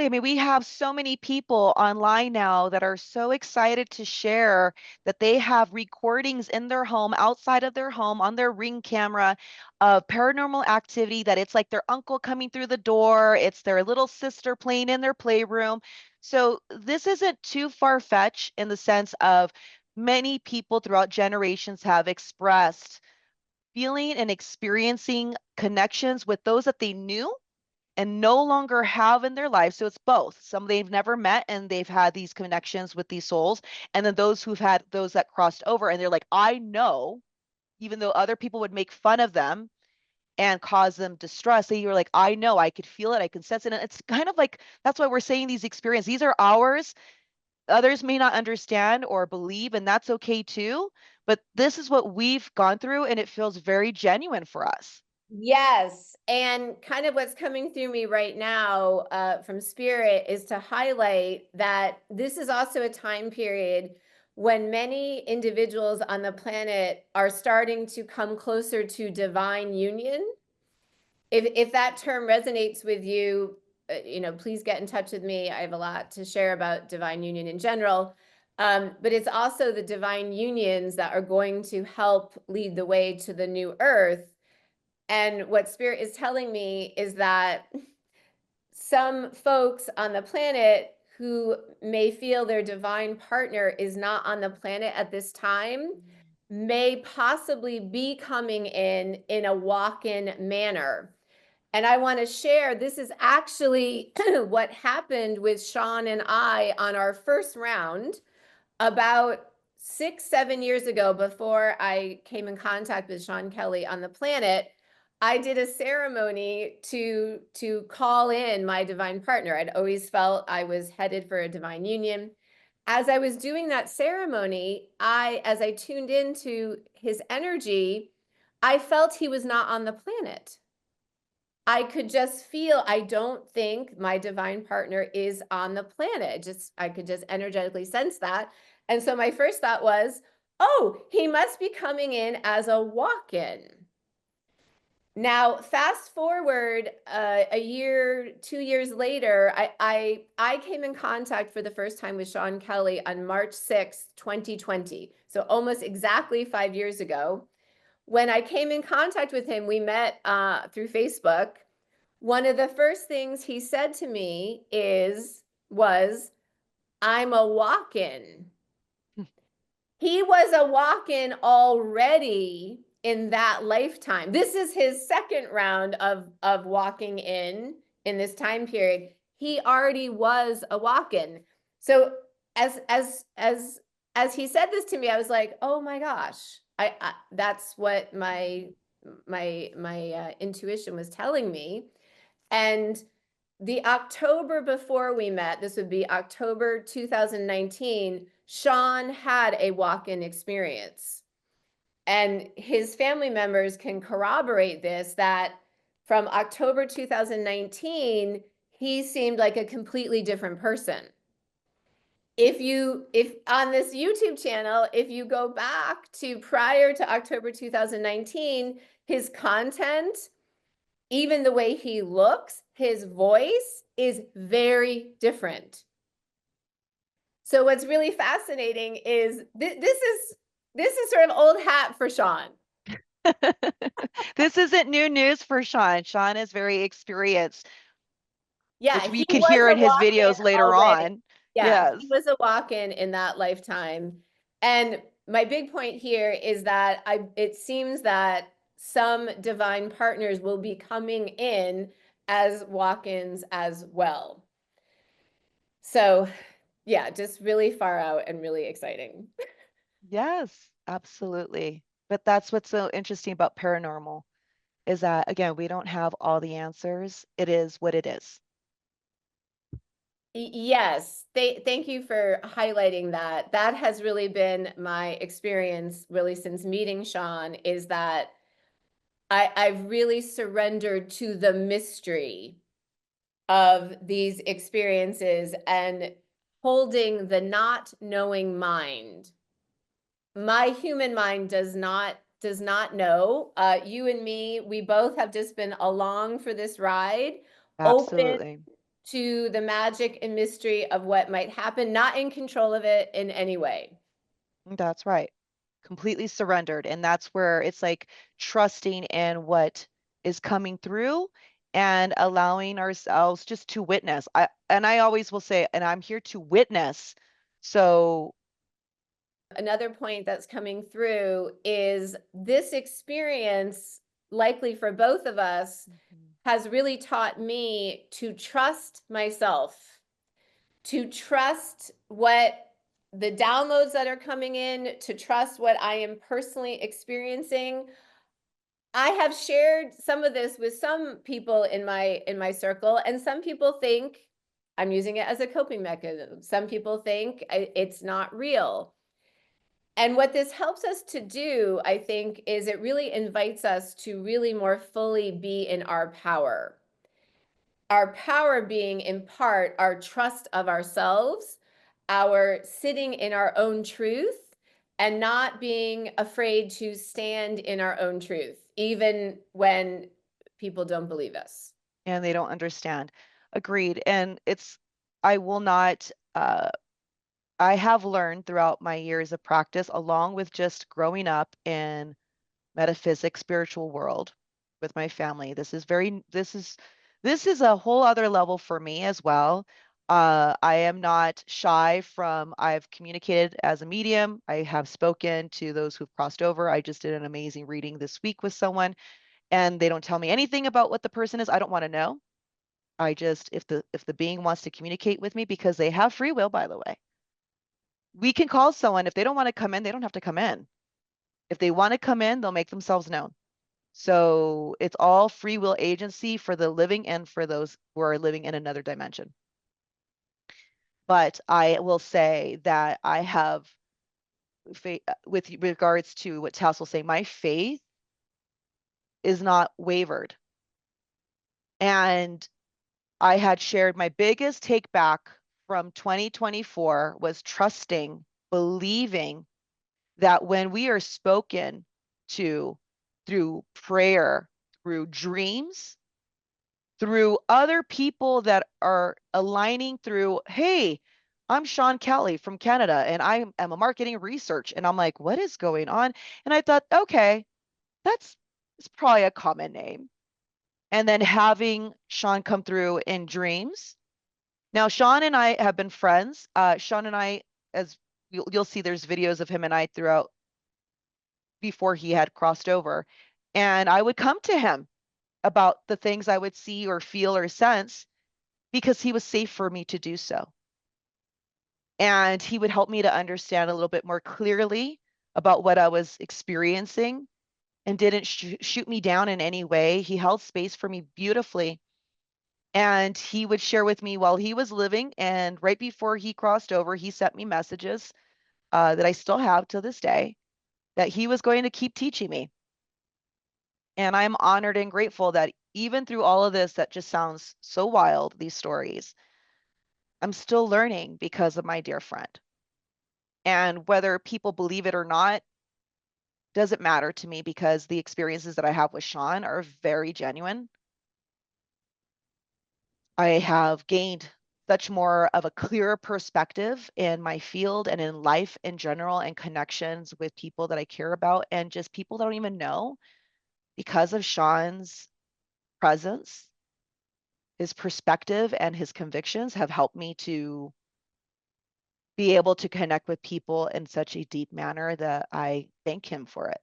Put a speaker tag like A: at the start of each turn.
A: Absolutely. I mean, we have so many people online now that are so excited to share that they have recordings in their home, outside of their home, on their Ring camera of paranormal activity, that it's like their uncle coming through the door, it's their little sister playing in their playroom. So this isn't too far-fetched in the sense of many people throughout generations have expressed feeling and experiencing connections with those that they knew and no longer have in their life. So it's both. Some they've never met and they've had these connections with these souls. And then those who've had those that crossed over and they're like, I know, even though other people would make fun of them and cause them distress, they were like, I know, I could feel it, I can sense it. And it's kind of like that's why we're saying these experiences. These are ours. Others may not understand or believe, and that's okay too. But this is what we've gone through, and it feels very genuine for us.
B: Yes. And kind of what's coming through me right now from Spirit is to highlight that this is also a time period when many individuals on the planet are starting to come closer to divine union. If that term resonates with you, please get in touch with me. I have a lot to share about divine union in general. But it's also the divine unions that are going to help lead the way to the new earth. And what Spirit is telling me is that some folks on the planet who may feel their divine partner is not on the planet at this time may possibly be coming in a walk-in manner. And I want to share, this is actually what happened with Sean and I on our first round about 6, 7 years ago, before I came in contact with Sean Kelly on the planet. I did a ceremony to call in my divine partner. I'd always felt I was headed for a divine union. As I was doing that ceremony, as I tuned into his energy, I felt he was not on the planet. I could just feel, I don't think my divine partner is on the planet. I could just energetically sense that. And so my first thought was, oh, he must be coming in as a walk-in. Now, fast forward a year, 2 years later, I came in contact for the first time with Sean Kelly on March 6th, 2020. So almost exactly 5 years ago. When I came in contact with him, we met through Facebook. One of the first things he said to me was, I'm a walk-in. He was a walk-in already in that lifetime. This is his second round of walking in this time period. He already was a walk-in. So as he said this to me, I was like, oh my gosh, that's what my intuition was telling me. And the October before we met, this would be October 2019, Sean had a walk-in experience. And his family members can corroborate this, that from October 2019, he seemed like a completely different person. If on this YouTube channel, if you go back to prior to October 2019, his content, even the way he looks, his voice is very different. So what's really fascinating is this is sort of old hat for Sean.
A: This isn't new news for Sean. Sean is very experienced,
B: Yeah,
A: which we
B: he
A: could
B: was
A: hear
B: a
A: in his
B: walk-in
A: videos later
B: already.
A: on.
B: Yeah,
A: Yes.
B: he was a walk-in in that lifetime. And my big point here is that it seems that some divine partners will be coming in as walk-ins as well. So yeah, just really far out and really exciting.
A: Yes, absolutely. But that's what's so interesting about paranormal is that, again, we don't have all the answers. It is what it is.
B: Yes, thank you for highlighting that. That has really been my experience really since meeting Sean, is that I've really surrendered to the mystery of these experiences and holding the not knowing mind. My human mind does not know. You and me, we both have just been along for this ride, open
A: Absolutely.
B: to the magic and mystery of what might happen, not in control of it in any way.
A: That's right. Completely surrendered. And that's where it's like trusting in what is coming through and allowing ourselves just to witness. I always will say, and I'm here to witness. So,
B: Another point that's coming through is this experience, likely for both of us, has really taught me to trust myself, to trust what the downloads that are coming in, to trust what I am personally experiencing. I have shared some of this with some people in my circle, and some people think I'm using it as a coping mechanism. Some people think it's not real. And what this helps us to do, I think, is it really invites us to really more fully be in our power. Our power being in part our trust of ourselves, our sitting in our own truth, and not being afraid to stand in our own truth, even when people don't believe us.
A: and they don't understand. Agreed. And I will not, I have learned throughout my years of practice, along with just growing up in metaphysics, spiritual world with my family. This is a whole other level for me as well. I am not shy from, I've communicated as a medium. I have spoken to those who've crossed over. I just did an amazing reading this week with someone, and they don't tell me anything about what the person is. I don't want to know. I just, if the being wants to communicate with me, because they have free will, by the way, we can call someone. If they don't want to come in, they don't have to come in. If they want to come in, they'll make themselves known. So it's all free will agency for the living and for those who are living in another dimension. But I will say that I have, with regards to what Tass will say, my faith is not wavered. And I had shared my biggest take back from 2024 was trusting, believing that when we are spoken to through prayer, through dreams, through other people that are aligning through, hey, I'm Sean Kelly from Canada and I am a marketing research. And I'm like, what is going on? And I thought, okay, that's it's probably a common name. And then having Sean come through in dreams. Now, Sean and I have been friends. Sean and I, as you'll see, there's videos of him and I throughout before he had crossed over. And I would come to him about the things I would see or feel or sense because he was safe for me to do so. And he would help me to understand a little bit more clearly about what I was experiencing and didn't shoot me down in any way. He held space for me beautifully. And he would share with me while he was living. And right before he crossed over, he sent me messages that I still have to this day that he was going to keep teaching me. And I'm honored and grateful that even through all of this, that just sounds so wild, these stories, I'm still learning because of my dear friend. And whether people believe it or not doesn't matter to me because the experiences that I have with Sean are very genuine. I have gained such more of a clearer perspective in my field and in life in general and connections with people that I care about and just people that I don't even know because of Sean's presence. His perspective and his convictions have helped me to be able to connect with people in such a deep manner that I thank him for it.